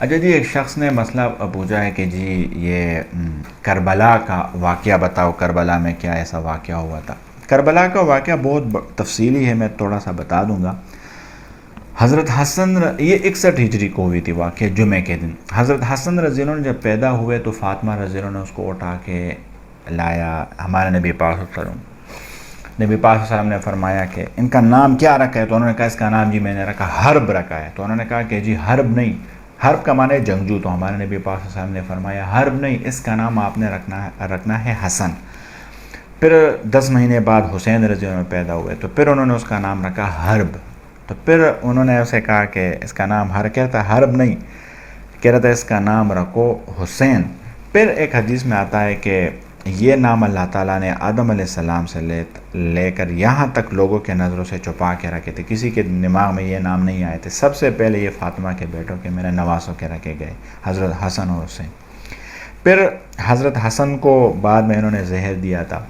اچھا جی، ایک شخص نے مسئلہ پوچھا ہے کہ جی یہ کربلا کا واقعہ بتاؤ، کربلا میں کیا ایسا واقعہ ہوا تھا۔ کربلا کا واقعہ بہت تفصیلی ہے، میں تھوڑا سا بتا دوں گا۔ حضرت حسن یہ 61 ہجری کو ہوئی تھی واقعہ، جمعے کے دن۔ حضرت حسن رضی اللہ عنہ جب پیدا ہوئے تو فاطمہ رضی اللہ عنہ نے اس کو اٹھا کے لایا ہمارے نبی پاک صلی اللہ علیہ وسلم۔ نبی پاک صلی اللہ علیہ وسلم نے فرمایا کہ ان کا نام کیا رکھا ہے؟ تو انہوں نے کہا اس کا نام جی میں نے رکھا حرب رکھا ہے۔ تو انہوں نے کہا کہ جی حرب نہیں، حرب کا معنی ہے جنگجو۔ تو ہمارے نبی پاک صلی اللہ علیہ وسلم نے فرمایا حرب نہیں، اس کا نام آپ نے رکھنا ہے حسن۔ پھر 10 مہینے بعد حسین رضی اللہ عنہ پیدا ہوئے تو پھر انہوں نے اس کا نام رکھا حرب۔ تو پھر انہوں نے اسے کہا کہ اس کا نام کہتا حرب نہیں، کہہ رہا تھا اس کا نام رکھو حسین۔ پھر ایک حدیث میں آتا ہے کہ یہ نام اللہ تعالیٰ نے آدم علیہ السلام سے لے کر یہاں تک لوگوں کے نظروں سے چھپا کے رکھے تھے، کسی کے دماغ میں یہ نام نہیں آئے تھے۔ سب سے پہلے یہ فاطمہ کے بیٹوں کے میرے نواسوں کے رکھے گئے، حضرت حسن اور حسین۔ پھر حضرت حسن کو بعد میں انہوں نے زہر دیا تھا،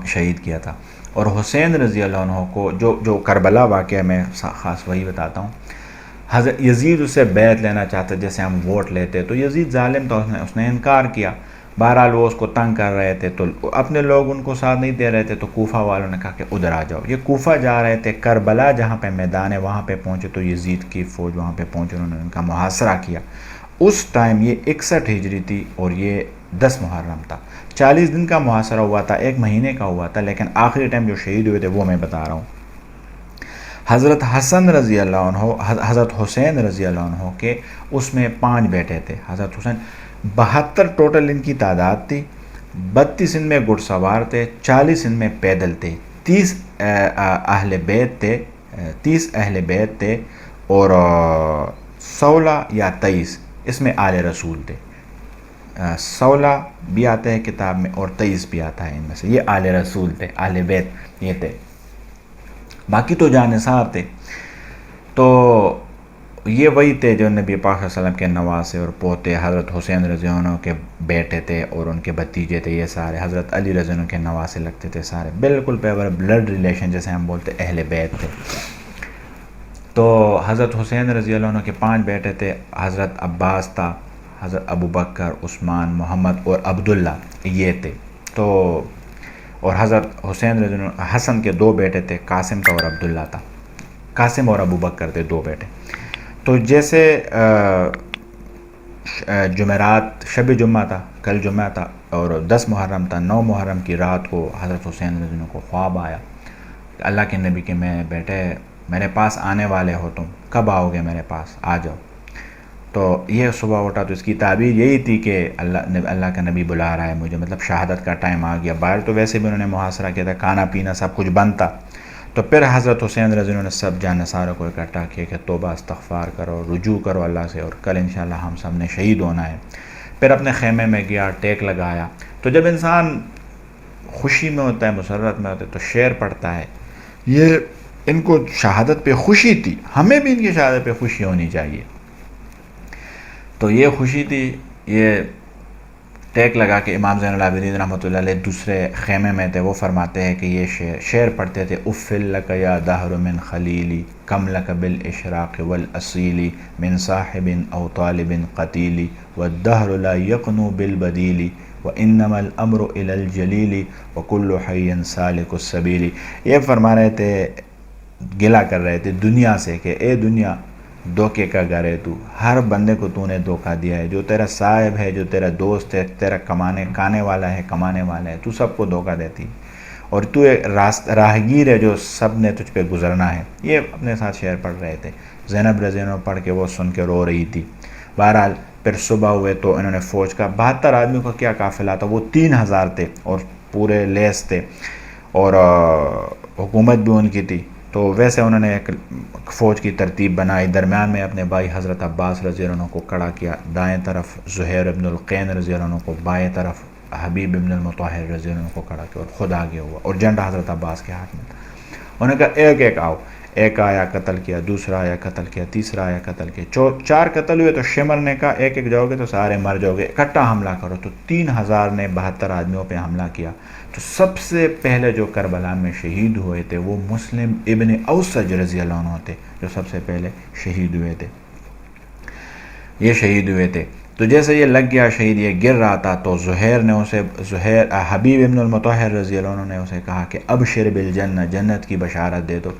شہید کیا تھا۔ اور حسین رضی اللہ عنہ کو جو کربلا واقعہ میں خاص وہی بتاتا ہوں۔ حضرت یزید اسے بیعت لینا چاہتے، جیسے ہم ووٹ لیتے، تو یزید ظالم تھا، اس نے انکار کیا۔ بہرحال وہ اس کو تنگ کر رہے تھے تو اپنے لوگ ان کو ساتھ نہیں دے رہے تھے، تو کوفہ والوں نے کہا کہ ادھر آ جاؤ۔ یہ کوفہ جا رہے تھے، کربلا جہاں پہ میدان ہے وہاں پہ پہنچے تو یزید کی فوج وہاں پہ پہنچے، انہوں نے ان کا محاصرہ کیا۔ اس ٹائم یہ 61 ہجری تھی اور یہ 10 محرم تھا۔ 40 دن کا محاصرہ ہوا تھا، 1 مہینے کا ہوا تھا، لیکن آخری ٹائم جو شہید ہوئے تھے وہ میں بتا رہا ہوں۔ حضرت حسن رضی اللہ عنہ، حضرت حسین رضی اللہ عنہ کے اس میں 5 بیٹے تھے۔ حضرت حسین 72 ٹوٹل ان کی تعداد تھی، 32 ان میں گھڑ سوار تھے، 40 ان میں پیدل تھے، 30 اہل بیت تھے اور 16 یا 23 اس میں آل رسول تھے۔ 16 بھی آتے ہیں کتاب میں اور 23 بھی آتا ہے ان میں سے، یہ آل رسول تھے، اہل بیت یہ تھے، باقی تو جانثار تھے۔ تو یہ وہی تھے جو نبی پاک صلی اللہ علیہ وسلم کے نواسے اور پوتے، حضرت حسین رضی اللہ عنہ کے بیٹے تھے اور ان کے بھتیجے تھے، یہ سارے حضرت علی رضی اللہ عنہ کے نواسے لگتے تھے، سارے بالکل پیور بلڈ ریلیشن جیسے ہم بولتے اہل بیت تھے۔ تو حضرت حسین رضی اللہ عنہ کے 5 بیٹے تھے، حضرت عباس تھا، حضرت ابو بکر، عثمان، محمد اور عبداللہ یہ تھے۔ تو اور حضرت حسین رضی اللہ عنہ حسن کے 2 بیٹے تھے، قاسم تھا اور عبداللہ تھا، قاسم اور ابو بکر تھے 2 بیٹے۔ تو جیسے جمعرات شب جمعہ تھا، کل جمعہ تھا اور 10 محرم تھا، 9 محرم کی رات کو حضرت حسین رضی اللہ عنہ کو خواب آیا کہ اللہ کے نبی کے میں بیٹے میرے پاس آنے والے ہو، تم کب آؤ گے میرے پاس، آ جاؤ۔ تو یہ صبح اٹھا تو اس کی تعبیر یہی تھی کہ اللہ کا نبی بلا رہا ہے مجھے، مطلب شہادت کا ٹائم آ گیا۔ باہر تو ویسے بھی انہوں نے محاصرہ کیا تھا، کھانا پینا سب کچھ بند تھا۔ تو پھر حضرت حسین رضی اللہ عنہ نے سب جانثاروں کو اکٹھا کیا کہ توبہ استغفار کرو، رجوع کرو اللہ سے، اور کل انشاءاللہ ہم سب نے شہید ہونا ہے۔ پھر اپنے خیمے میں گیا، ٹیک لگایا۔ تو جب انسان خوشی میں ہوتا ہے، مسرت میں ہوتا ہے، تو شعر پڑھتا ہے۔ یہ ان کو شہادت پہ خوشی تھی، ہمیں بھی ان کی شہادت پہ خوشی ہونی چاہیے۔ تو یہ خوشی تھی، یہ ٹیک لگا کے امام زین العابدین رحمۃ اللہ علیہ دوسرے خیمے میں تھے، وہ فرماتے ہیں کہ یہ شعر پڑھتے تھے: افل لک یا دہر من خلیلی کم لک بالاشراق والاصیل من صاحب او طالب قتیل والدہر لا یقنو بالبدیل وانما الامر الی الجلیل وکل حی سالک السبیل۔ یہ فرما رہے تھے، گلہ کر رہے تھے دنیا سے کہ اے دنیا دھوکے کا گھر ہے، تو ہر بندے کو تو نے دھوکہ دیا ہے، جو تیرا صاحب ہے، جو تیرا دوست ہے، تیرا کمانے والا ہے، تو سب کو دھوکہ دیتی، اور تو ایک راہگیر ہے جو سب نے تجھ پہ گزرنا ہے۔ یہ اپنے ساتھ شعر پڑھ رہے تھے۔ زینب رضی اللہ عنہ پڑھ کے وہ سن کے رو رہی تھی۔ بہرحال پھر صبح ہوئے تو انہوں نے فوج کا 72 آدمیوں کا کیا قافلہ تھا، وہ 3000 تھے اور پورے لیس تھے، اور حکومت بھی ان کی تھی۔ تو ویسے انہوں نے ایک فوج کی ترتیب بنائی، درمیان میں اپنے بھائی حضرت عباس رضی اللہ عنہ کو کھڑا کیا، دائیں طرف زہیر ابن القین رضی اللہ عنہ کو، بائیں طرف حبیب ابن المطہر رضی اللہ عنہ کو کھڑا کیا، اور خود آگے ہوا، اور جھنڈا حضرت عباس کے ہاتھ میں تھا۔ انہوں نے کہا ایک ایک آؤ، ایک آیا قتل کیا، دوسرا آیا قتل کیا، تیسرا آیا قتل کیا، 4 قتل ہوئے۔ تو شمر نے کہا ایک ایک جاؤ گے تو سارے مر جاؤ گے، اکٹھا حملہ کرو۔ تو 3000 نے 72 آدمیوں پہ حملہ کیا۔ تو سب سے پہلے جو کربلا میں شہید ہوئے تھے وہ مسلم ابن اوسج رضی اللہ عنہ تھے، جو سب سے پہلے شہید ہوئے تھے۔ یہ شہید ہوئے تھے. تو جیسے یہ لگ گیا شہید، یہ گر رہا تھا، تو حبیب ابن المطہر رضی اللہ عنہ نے اسے کہا کہ ابشر بالجنہ، جنت کی بشارت دے دو.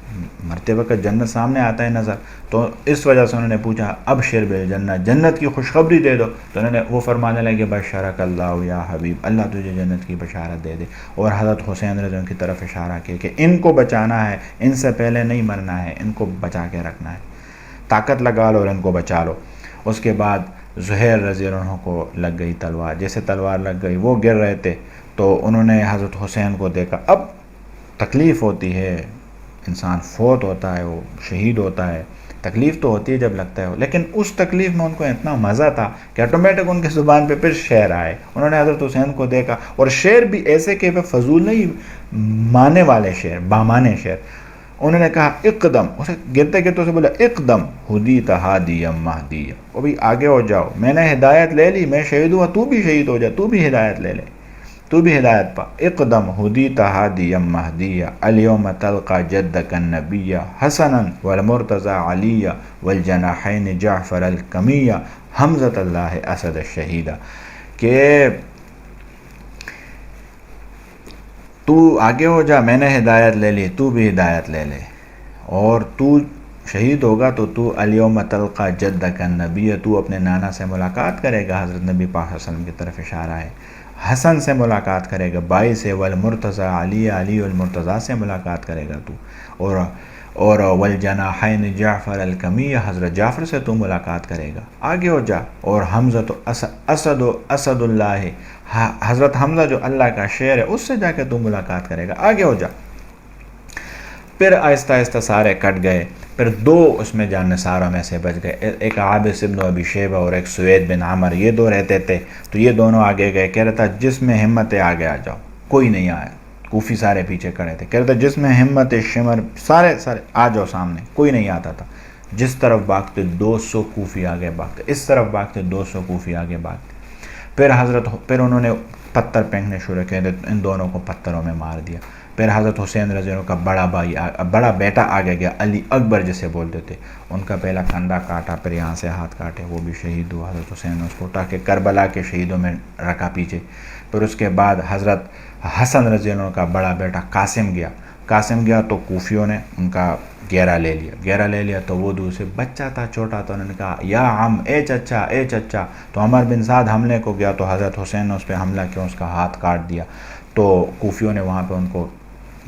مرتے وقت جنت سامنے آتا ہے نظر، تو اس وجہ سے انہوں نے پوچھا ابشر بالجنہ، جنت کی خوشخبری دے دو. تو انہوں نے وہ فرمانے لگے بشرک اللہ یا حبیب، اللہ تجھے جنت کی بشارت دے دے. اور حضرت حسین رضی اللہ عنہ کی طرف اشارہ کیا کہ ان کو بچانا ہے، ان سے پہلے نہیں مرنا ہے، ان کو بچا کے رکھنا ہے، طاقت لگا لو اور ان کو بچا لو. اس کے بعد زہیر رضی اللہ عنہ کو لگ گئی تلوار. جیسے تلوار لگ گئی، وہ گر رہے تھے، تو انہوں نے حضرت حسین کو دیکھا. اب تکلیف ہوتی ہے، انسان فوت ہوتا ہے، وہ شہید ہوتا ہے، تکلیف تو ہوتی ہے جب لگتا ہے، لیکن اس تکلیف میں ان کو اتنا مزہ تھا کہ آٹومیٹک ان کے زبان پہ پھر شعر آئے. انہوں نے حضرت حسین کو دیکھا، اور شعر بھی ایسے کہ فضول نہیں، معنی والے شعر، بامانے شعر. انہوں نے کہا اقدم، اسے گرتے گرتے اسے بولا اقدم ہدیت ہادیا مہدیا، وہ بھی آگے ہو جاؤ، میں نے ہدایت لے لی، میں شہید ہوا، تو بھی شہید ہو جا، تو بھی ہدایت لے لے، تو بھی ہدایت پا. اقدم ہدیت ہادیا مہدیا الیوم تلقى جدک النبی حسنا والمرتضی علی والجناحین جعفر الکمیہ حمزۃ اللہ اسد الشہیدہ، کہ تو آگے ہو جا، میں نے ہدایت لے لی، تو بھی ہدایت لے لے، اور تو شہید ہوگا تو الیوم تلقى جدک النبی، تو اپنے نانا سے ملاقات کرے گا. حضرت نبی پاک صلی اللہ علیہ وسلم کی طرف اشارہ ہے. حسن سے ملاقات کرے گا، بائی سے، والمرتضی علی، علی والمرتضی سے ملاقات کرے گا تو، اور والجناحین جعفر الکمیہ، حضرت جعفر سے تو ملاقات کرے گا، آگے ہو جا. اور حمزہ اسد اللہ، حضرت حمزہ جو اللہ کا شعر ہے، اس سے جا کے تو ملاقات کرے گا، آگے ہو جا. پھر آہستہ آہستہ سارے کٹ گئے. پھر دو اس میں جان نثاروں میں سے بچ گئے، ایک عابس ابن ابی شیبہ اور ایک سوید بن عمر، یہ دو رہتے تھے. تو یہ دونوں آگے گئے، کہہ رہا تھا جس میں ہمت ہے آگے آ جاؤ. کوئی نہیں آیا، کوفی سارے پیچھے کھڑے تھے. کہہ رہا تھا جس میں ہمت شمر، سارے آ جاؤ سامنے. کوئی نہیں آتا تھا. جس طرف بھاگتے 200 کوفی آگے بھاگتے، اس طرف بھاگتے 200 کوفی آگے بھاگتے. پھر انہوں نے پتھر پھینکنے شروع کیے، ان دونوں کو پتھروں میں مار دیا. پھر حضرت حسین رضی اللہ عنہ کا بڑا بیٹا آگے گیا، علی اکبر جسے بولتے تھے، ان کا پہلا کندھا کاٹا، پھر یہاں سے ہاتھ کاٹے، وہ بھی شہید ہوا. حضرت حسین نے اس کو اٹھا کے کربلا کے شہیدوں میں رکھا پیچھے. پھر اس کے بعد حضرت حسن رضی اللہ عنہ کا بڑا بیٹا قاسم گیا تو کوفیوں نے ان کا گھیرا لے لیا. تو وہ دوسرے بچہ تھا، چھوٹا تھا، انہوں نے کہا یا عم، اے چچا. تو عمر بن سعد حملے کو گیا، تو حضرت حسین نے اس پہ حملہ کیا، اس کا ہاتھ کاٹ دیا. تو کوفیوں نے وہاں پہ ان کو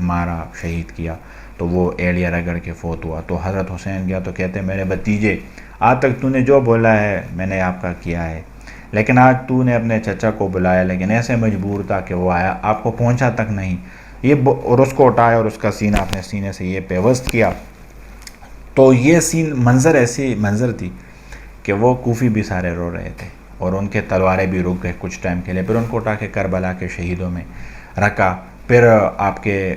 مارا، شہید کیا. تو وہ ایڑیا رگڑ کے فوت ہوا. تو حضرت حسین گیا تو کہتے میرے بھتیجے، آج تک تو نے جو بولا ہے میں نے آپ کا کیا ہے، لیکن آج تو نے اپنے چچا کو بلایا، لیکن ایسے مجبور تھا کہ وہ آیا، آپ کو پہنچا تک نہیں. اور اس کو اٹھایا اور اس کا سینہ اپنے سینے سے یہ پیوست کیا. تو یہ ایسی منظر تھی کہ وہ کوفی بھی سارے رو رہے تھے، اور ان کے تلواریں بھی رک گئے کچھ ٹائم کے لیے. پھر ان کو اٹھا کے کربلا کے شہیدوں میں رکھا. پھر آپ کے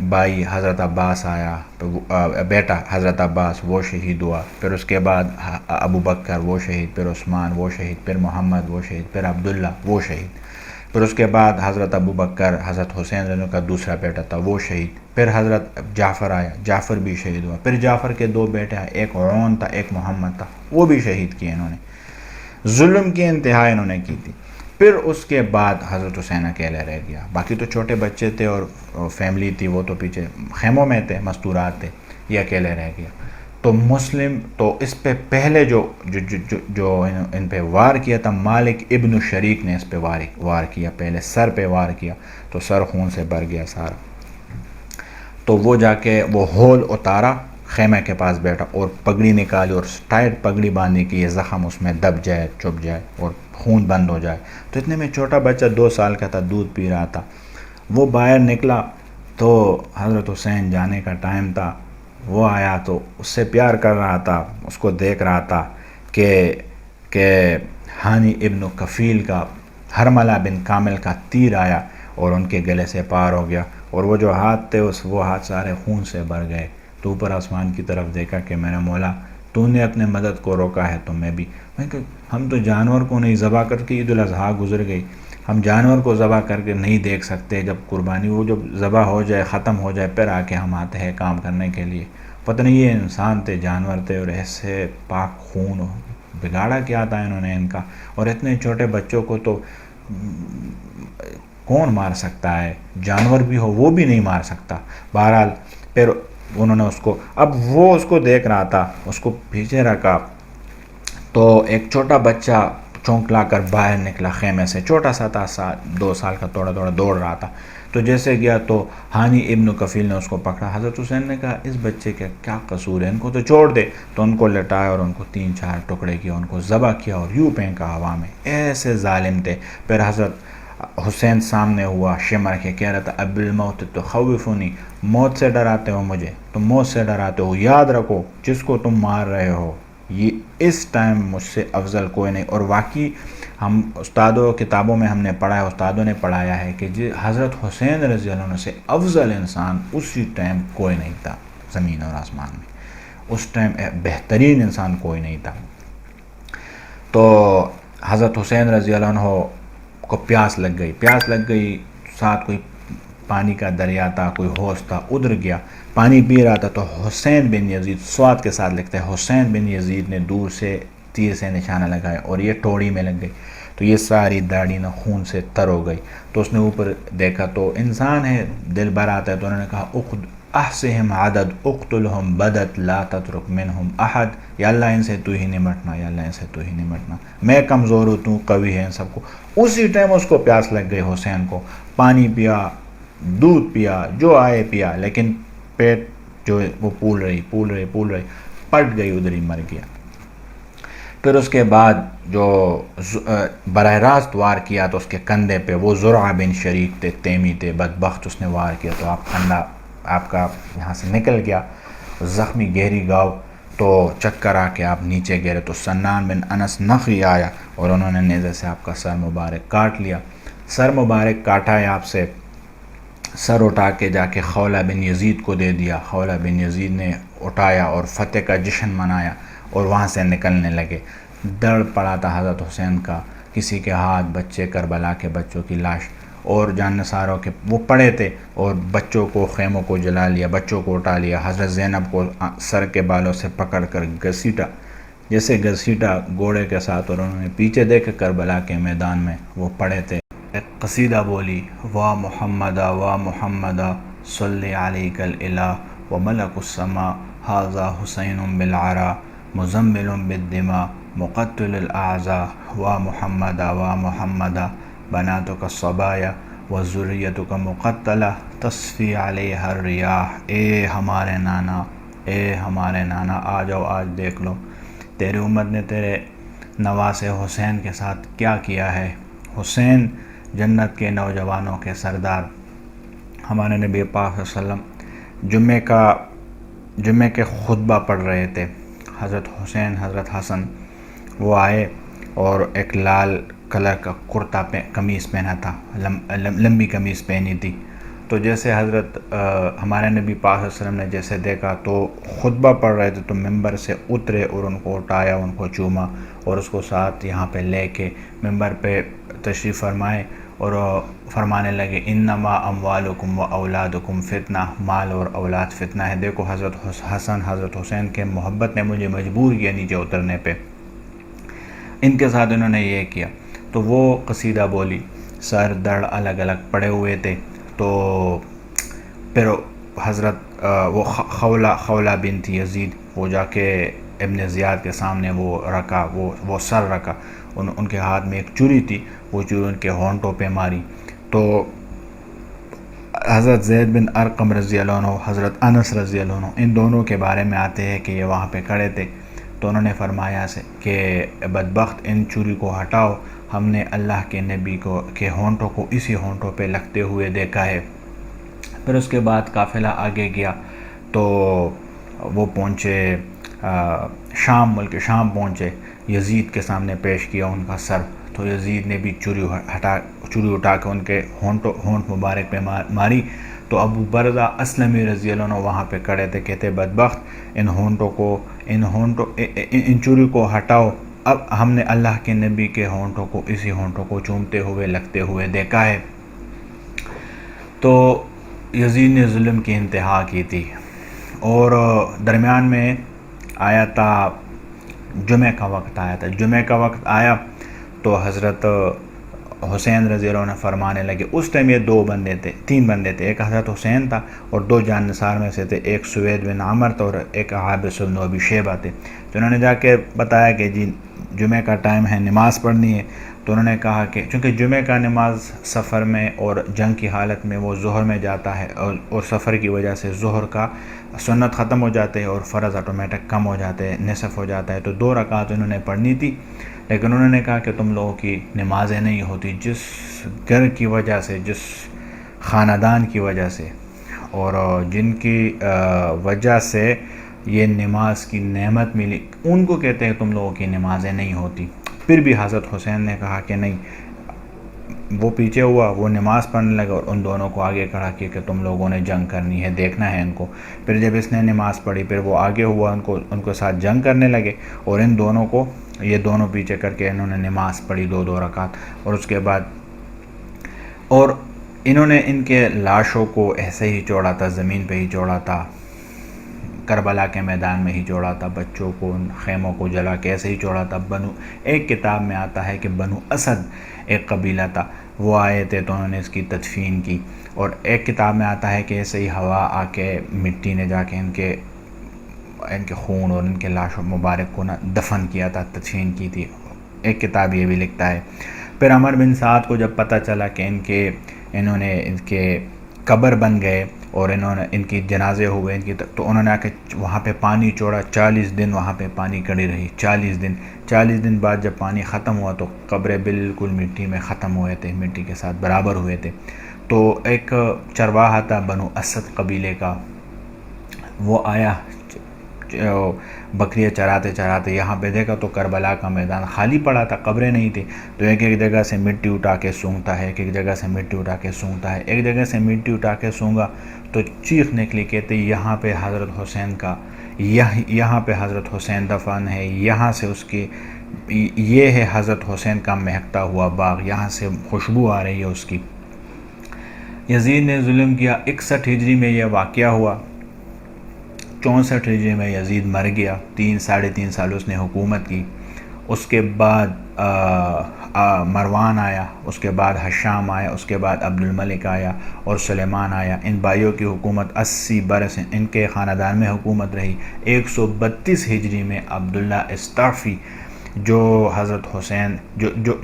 بھائی حضرت عباس آیا، بیٹا حضرت عباس، وہ شہید ہوا. پھر اس کے بعد ابو بکر وہ شہید، پھر عثمان وہ شہید، پھر محمد وہ شہید، پھر عبداللہ وہ شہید. پھر اس کے بعد حضرت ابو بکر، حضرت حسین رضی اللہ عنہ کا دوسرا بیٹا تھا، وہ شہید. پھر حضرت جعفر آیا، جعفر بھی شہید ہوا. پھر جعفر کے دو بیٹے آئے، ایک عون تھا ایک محمد تھا، وہ بھی شہید کیے انہوں نے. ظلم کی انتہا انہوں نے کی تھی. پھر اس کے بعد حضرت حسین اکیلے رہ گیا، باقی تو چھوٹے بچے تھے اور فیملی تھی، وہ تو پیچھے خیموں میں تھے، مستورات تھے، یہ اکیلے رہ گیا. تو اس پہ پہلے جو ان پہ وار کیا تھا، مالک ابن شریک نے اس پہ وار کیا، پہلے سر پہ وار کیا، تو سر خون سے بھر گیا سارا. تو وہ جا کے وہ ہول اتارا، خیمے کے پاس بیٹھا اور پگڑی نکالی اور ٹائٹ پگڑی باندھی کہ یہ زخم اس میں دب جائے، چپ جائے اور خون بند ہو جائے. تو اتنے میں چھوٹا بچہ 2 سال کا تھا، دودھ پی رہا تھا. وہ باہر نکلا تو حضرت حسین جانے کا ٹائم تھا، وہ آیا تو اس سے پیار کر رہا تھا، اس کو دیکھ رہا تھا کہ ہانی ابن کفیل کا، حرملہ بن کامل کا تیر آیا اور ان کے گلے سے پار ہو گیا، اور وہ جو ہاتھ تھے وہ ہاتھ سارے خون سے بھر گئے. تو اوپر آسمان کی طرف دیکھا کہ میرا مولا، تو نے اپنے مدد کو روکا ہے تو میں بھی. ہم تو جانور کو نہیں ذبح کر کے، عید الاضحیٰ گزر گئی، ہم جانور کو ذبح کر کے نہیں دیکھ سکتے، جب قربانی وہ جب ذبح ہو جائے، ختم ہو جائے، پھر آ کے ہم آتے ہیں کام کرنے کے لیے. پتہ نہیں یہ انسان تھے، جانور تھے، اور ایسے پاک خون بگاڑا کیا تھا انہوں نے ان کا. اور اتنے چھوٹے بچوں کو تو کون مار سکتا ہے, جانور بھی ہو وہ بھی نہیں مار سکتا. بہرحال پھر انہوں نے اس کو, اب وہ اس کو دیکھ رہا تھا, اس کو پیچھے رکھا تو ایک چھوٹا بچہ چونک لا کر باہر نکلا خیمے سے, چھوٹا سا تھا, 2 سال کا, تھوڑا دوڑ رہا تھا. تو جیسے گیا تو ہانی ابن کفیل نے اس کو پکڑا. حضرت حسین نے کہا اس بچے کا کیا قصور ہے, ان کو تو چھوڑ دے. تو ان کو لٹایا اور ان کو 3-4 ٹکڑے کیا, ان کو ذبح کیا اور یوں پھینکا ہوا میں. ایسے ظالم تھے. پھر حضرت حسین سامنے ہوا, شمر کے کہہ رہا تھا اب الموت تخوفونی, موت سے ڈراتے ہو مجھے, تم موت سے ڈراتے ہو. یاد رکھو جس کو تم مار رہے ہو یہ اس ٹائم مجھ سے افضل کوئی نہیں. اور واقعی ہم استادوں کتابوں میں ہم نے پڑھا ہے, استادوں نے پڑھایا ہے کہ حضرت حسین رضی اللہ عنہ سے افضل انسان اسی ٹائم کوئی نہیں تھا زمین اور آسمان میں. اس ٹائم بہترین انسان کوئی نہیں تھا. تو حضرت حسین رضی اللہ عنہ کو پیاس لگ گئی, ساتھ کوئی پانی کا دریا تھا, کوئی حوض تھا, ادھر گیا, پانی پی رہا تھا. تو حسین بن یزید, سواد کے ساتھ لکھتے ہیں, حسین بن یزید نے دور سے تیر سے نشانہ لگایا اور یہ ٹوڑی میں لگ گئی. تو یہ ساری داڑھی نہ خون سے تر ہو گئی. تو اس نے اوپر دیکھا تو انسان ہے, دل بھر آتا ہے. تو انہوں نے کہا احصہم عدد اقتلہم بدت لا تترک منہم احد, یا اللہ ان سے تو ہی نمٹنا, یا اللہ ان سے تو ہی نمٹنا, میں کمزور ہوں تو قوی ہے ان سب کو. اسی ٹائم اس کو پیاس لگ گئی حسین کو, پانی پیا, دودھ پیا, جو آئے پیا, لیکن پیٹ جو وہ پھول رہی, پٹ گئی, ادھر ہی مر گیا. پھر اس کے بعد جو براہ راست وار کیا تو اس کے کندھے پہ وہ زرعہ بن شریک تھے, تیمی تھے, بدبخت, اس نے وار کیا تو کندھا آپ کا یہاں سے نکل گیا, زخمی گہری گاؤ. تو چکر آ کے آپ نیچے گرے. تو سنان بن انس نخعی آیا اور انہوں نے نیزے سے آپ کا سر مبارک کاٹ لیا. سر مبارک کاٹا ہے آپ سے, سر اٹھا کے جا کے خولہ بن یزید کو دے دیا. خولہ بن یزید نے اٹھایا اور فتح کا جشن منایا اور وہاں سے نکلنے لگے. ڈر پڑا تھا حضرت حسین کا, کسی کے ہاتھ بچے, کربلا کے بچوں کی لاش اور جانثاروں کے وہ پڑے تھے, اور بچوں کو, خیموں کو جلا لیا, بچوں کو اٹھا لیا. حضرت زینب کو سر کے بالوں سے پکڑ کر گھسیٹا, جیسے گھسیٹا گھوڑے کے ساتھ, اور انہوں نے پیچھے دیکھ کربلا کے میدان میں وہ پڑے تھے. ایک قصیدہ بولی, وا محمدہ صلی علیک الالہ و ملک السما ھذا حسین بالعرا مزمل بالدماء مقتل الاعزاء وا محمدہ بناتک الصبایا و ذریتک مقتلہ تصفی علیہ الریاح. اے ہمارے نانا, آ جاؤ, آج دیکھ لو تیری امت نے تیرے نواسے حسین کے ساتھ کیا کیا ہے. حسین جنت کے نوجوانوں کے سردار. ہمارے نبی پاک صلی اللہ علیہ وسلم جمعے کے خطبہ پڑھ رہے تھے. حضرت حسین, حضرت حسن وہ آئے اور ایک لال کلر کا کرتا قمیص پہنا تھا, لمبی قمیص پہنی تھی. تو جیسے حضرت ہمارے نبی پاک صلی اللہ علیہ وسلم نے جیسے دیکھا تو خطبہ پڑھ رہے تھے, تو ممبر سے اترے اور ان کو اٹھایا, ان کو چوما اور اس کو ساتھ یہاں پہ لے کے ممبر پہ تشریف فرمائے اور فرمانے لگے انما اموالکم و اولادکم فتنہ, مال اور اولاد فتنہ ہے. دیکھو حضرت حسن, حضرت حسین کے محبت نے مجھے مجبور کیا نیچے اترنے پہ. ان کے ساتھ انہوں نے یہ کیا. تو وہ قصیدہ بولی, سر دڑ الگ الگ پڑے ہوئے تھے. تو پھر حضرت وہ خولہ بنت یزید وہ جا کے ابن زیاد کے سامنے وہ رکھا, وہ سر رکھا. ان کے ہاتھ میں ایک چوری تھی, وہ چوری ان کے ہونٹوں پہ ماری. تو حضرت زید بن ارقم رضی اللہ عنہ, حضرت انس رضی اللہ عنہ, ان دونوں کے بارے میں آتے ہیں کہ یہ وہاں پہ کھڑے تھے. تو انہوں نے فرمایا کہ بدبخت ان چوری کو ہٹاؤ, ہم نے اللہ کے نبی کے ہونٹوں کو اسی ہونٹوں پہ لگتے ہوئے دیکھا ہے. پھر اس کے بعد قافلہ آگے گیا تو وہ پہنچے شام, ملک شام پہنچے. یزید کے سامنے پیش کیا ان کا سر. تو یزید نے بھی چوری اٹھا کے ان کے ہونٹ مبارک پہ ماری. تو ابو برزہ اسلمی رضی اللہ عنہ وہاں پہ کھڑے تھے, کہتے بدبخت ان چوری کو ہٹاؤ, اب ہم نے اللہ کے نبی کے ہونٹوں کو اسی ہونٹوں کو چومتے ہوئے لگتے ہوئے دیکھا ہے. تو یزید نے ظلم کی انتہا کی تھی, اور درمیان میں آیا تھا جمعہ کا وقت آیا تھا. جمعہ کا وقت آیا تو حضرت حسین رضی اللہ عنہ فرمانے لگے. اس ٹائم یہ 3 بندے تھے. ایک حضرت حسین تھا اور 2 جان نثار میں سے تھے. ایک سوید بن عمر تھا اور ایک عابس بن ابی شیبہ تھے. تو انہوں نے جا کے بتایا کہ جی جمعہ کا ٹائم ہے, نماز پڑھنی ہے. تو انہوں نے کہا کہ چونکہ جمعہ کا نماز سفر میں اور جنگ کی حالت میں وہ ظہر میں جاتا ہے اور سفر کی وجہ سے ظہر کا سنت ختم ہو جاتے ہیں اور فرض آٹومیٹک کم ہو جاتے ہیں, نصف ہو جاتا ہے. تو 2 رکعت انہوں نے پڑھنی تھی. لیکن انہوں نے کہا کہ تم لوگوں کی نمازیں نہیں ہوتی. جس گھر کی وجہ سے, جس خاندان کی وجہ سے اور جن کی وجہ سے یہ نماز کی نعمت ملی, ان کو کہتے ہیں تم لوگوں کی نمازیں نہیں ہوتی. پھر بھی حضرت حسین نے کہا کہ نہیں. وہ پیچھے ہوا, وہ نماز پڑھنے لگا اور ان دونوں کو آگے کھڑا کیا کہ تم لوگوں نے جنگ کرنی ہے, دیکھنا ہے ان کو. پھر جب اس نے نماز پڑھی پھر وہ آگے ہوا, ان کو ساتھ جنگ کرنے لگے اور ان دونوں کو یہ دونوں پیچھے کر کے انہوں نے نماز پڑھی 2 رکعت. اور اس کے بعد اور انہوں نے ان کے لاشوں کو ایسے ہی چھوڑا تھا, زمین پہ ہی چھوڑا تھا, کربلا کے میدان میں ہی چھوڑا تھا. بچوں کو ان خیموں کو جلا کے ایسے ہی چھوڑا تھا. ایک کتاب میں آتا ہے کہ بنو اسد ایک قبیلہ تھا, وہ آئے تھے تو انہوں نے اس کی تدفین کی. اور ایک کتاب میں آتا ہے کہ ایسے ہی ہوا آ کے مٹی نے جا کے ان کے خون اور ان کے لاش مبارک کو دفن کیا تھا, تدفین کی تھی. ایک کتاب یہ بھی لکھتا ہے. پھر عمر بن سعد کو جب پتہ چلا کہ انہوں نے ان کے قبر بن گئے اور انہوں نے ان کی جنازے ہوئے تو انہوں نے آ کے وہاں پہ پانی چھوڑا. 40 دن وہاں پہ پانی کڑی رہی. 40 دن بعد جب پانی ختم ہوا تو قبریں بالکل مٹی میں ختم ہوئے تھے, مٹی کے ساتھ برابر ہوئے تھے. تو ایک چرواہا تھا بنو اسد قبیلے کا, وہ آیا بکریاں چراتے یہاں پہ دیکھا تو کربلا کا میدان خالی پڑا تھا, قبریں نہیں تھی. تو ایک جگہ سے مٹی اٹھا کے سونگتا ہے, ایک جگہ سے مٹی اٹھا کے سونگتا ہے. ایک جگہ سے مٹی اٹھا کے سونگا تو چیخ نکلی, کہتے یہاں پہ حضرت حسین کا یہاں پہ حضرت حسین دفن ہے, یہاں سے اس کی یہ ہے حضرت حسین کا مہکتا ہوا باغ, یہاں سے خوشبو آ رہی ہے اس کی. یزید نے ظلم کیا. 61 ہجری میں یہ واقعہ ہوا. 64 ہجری میں یزید مر گیا. 3-3.5 سال اس نے حکومت کی. اس کے بعد مروان آیا, اس کے بعد حشام آیا, اس کے بعد عبد الملک آیا اور سلیمان آیا. ان بھائیوں کی حکومت 80 برس ان کے خاندان میں حکومت رہی. 132 ہجری میں عبداللہ استعفی جو حضرت حسین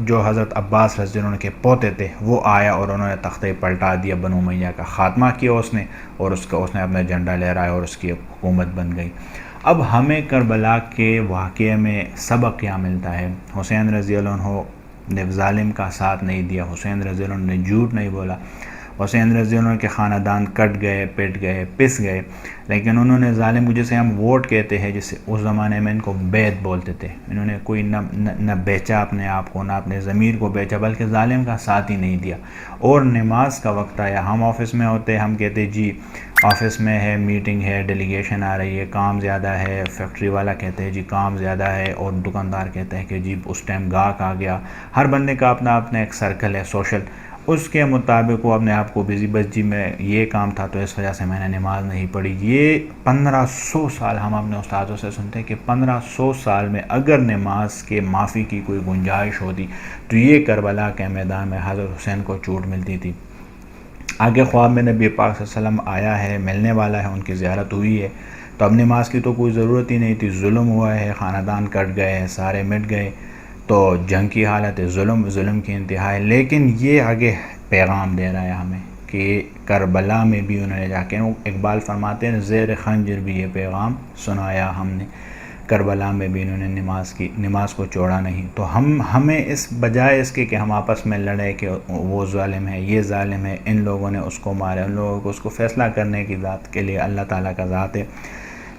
جو حضرت عباس رضی اللہ عنہ کے پوتے تھے, وہ آیا اور انہوں نے تختہ پلٹا دیا. بنو امیہ کا خاتمہ کیا اس نے, اور اس نے اپنا جھنڈا لہرایا اور اس کی حکومت بن گئی. اب ہمیں کربلا کے واقعے میں سبق کیا ملتا ہے؟ حسین رضی اللہ عنہ نے ظالم کا ساتھ نہیں دیا, حسین رضی اللہ عنہ نے جھوٹ نہیں بولا. حسین رضی اللہ عنہ کے خاندان کٹ گئے, پٹ گئے, پس گئے, لیکن انہوں نے ظالم کو جسے ہم ووٹ کہتے ہیں, جسے اس زمانے میں ان کو بیعت بولتے تھے, انہوں نے کوئی نہ بیچا اپنے آپ کو, نہ اپنے ضمیر کو بیچا, بلکہ ظالم کا ساتھ ہی نہیں دیا. اور نماز کا وقت آیا, ہم آفس میں ہوتے, ہم کہتے جی آفس میں ہے, میٹنگ ہے, ڈیلیگیشن آ رہی ہے, کام زیادہ ہے. فیکٹری والا کہتے ہیں جی کام زیادہ ہے, اور دکاندار کہتے ہیں کہ جی اس ٹائم گاہک آ گیا. ہر بندے کا اپنا ایک سرکل ہے سوشل, اس کے مطابق وہ اپنے آپ کو بزی, بس جی میں یہ کام تھا تو اس وجہ سے میں نے نماز نہیں پڑھی. یہ 1500 سال ہم اپنے استادوں سے سنتے ہیں کہ 1500 سال میں اگر نماز کے معافی کی کوئی گنجائش ہوتی تو یہ کربلا کے میدان میں حضرت حسین کو چوٹ ملتی تھی. آگے خواب میں نبی پاک صلی اللہ علیہ وسلم آیا ہے, ملنے والا ہے, ان کی زیارت ہوئی ہے. تو اب نماز کی تو کوئی ضرورت ہی نہیں تھی. ظلم ہوا ہے, خاندان کٹ گئے ہیں, سارے مٹ گئے, تو جنگ کی حالت ہے, ظلم کی انتہا ہے. لیکن یہ آگے پیغام دے رہا ہے ہمیں کہ کربلا میں بھی انہوں نے جا کے, اقبال فرماتے ہیں زیر خنجر بھی یہ پیغام سنایا ہم نے, کربلا میں بھی انہوں نے نماز کو چھوڑا نہیں. تو ہمیں اس بجائے اس کے کہ ہم آپس میں لڑے کہ وہ ظالم ہے, یہ ظالم ہے, ان لوگوں نے اس کو مارا, ان لوگوں کو اس کو فیصلہ کرنے کی ذات کے لیے اللہ تعالیٰ کا ذات ہے.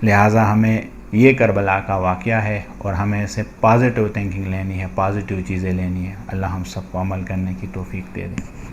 لہٰذا ہمیں یہ کربلا کا واقعہ ہے اور ہمیں اسے پازیٹیو تھنکنگ لینی ہے, پازیٹیو چیزیں لینی ہے. اللہ ہم سب کو عمل کرنے کی توفیق دے دیں.